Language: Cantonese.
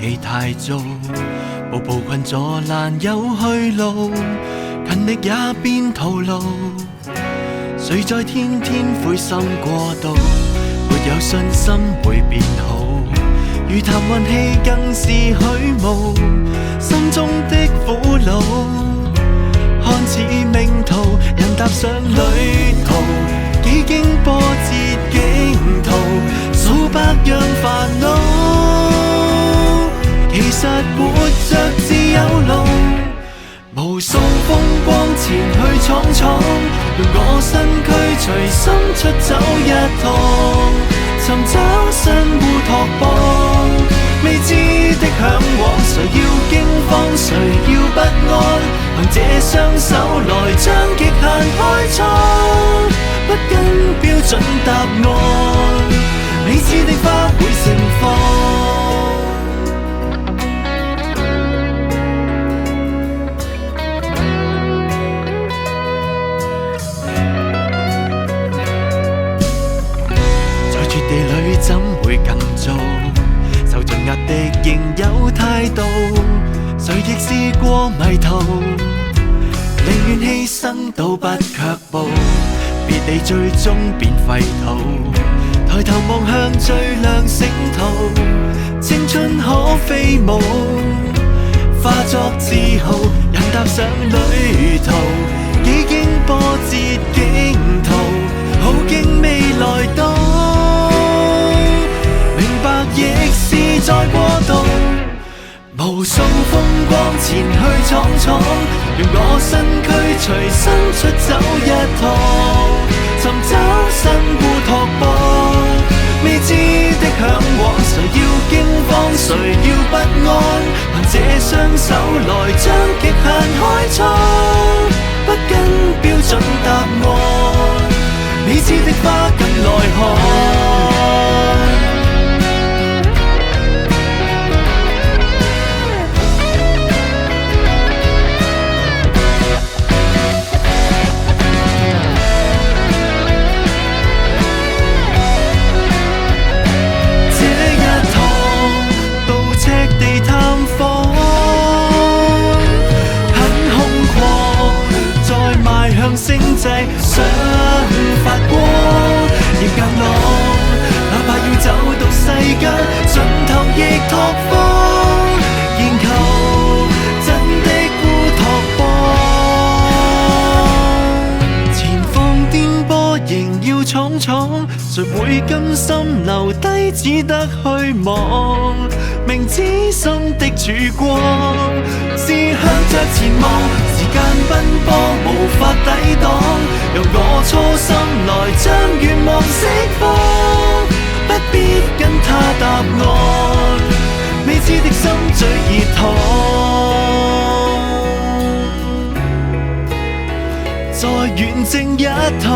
氣太早，步步困阻難有去路，勤力也變徒勞。誰在天天灰心過度，沒有信心會變好，如談運氣更是虛無，心中的苦惱看似命途，人踏上旅途，幾經波折驚濤，數百樣煩惱，其實活着自有路，無數風光前去闖闖，用我身軀隨心出走一趟，尋找新烏托邦，未知的向往，誰要驚慌，誰要不安，憑這雙手來將極限開創，不跟標準答案，未知的花會盛放。地裏怎會更糟？受盡壓的仍有態度，誰亦試過迷途，寧願犧牲都不卻步，別離最終變廢土。抬頭望向最亮星途，青春可飛舞，化作自豪，人踏上旅途，幾經波折驚濤，好經未來到。亦是在過渡，無數風光前去闖闖，用我身軀隨心出走一趟，尋找新烏托邦，未知的向往，誰要驚慌，誰要不安，憑這雙手來將極限開創，不跟標準答案，未知的花更來看。向星際想發光，亦硬朗，哪怕要走到世間盡頭亦拓荒，研求真的烏托邦。前方顛簸仍要闖闖，誰會甘心留低只得虛妄？明知心的曙光是向着前望，時間奔波無法抵擋，讓我初心來將願望釋放，不必跟他答案，未知的心最熱燙，再遠征一趟。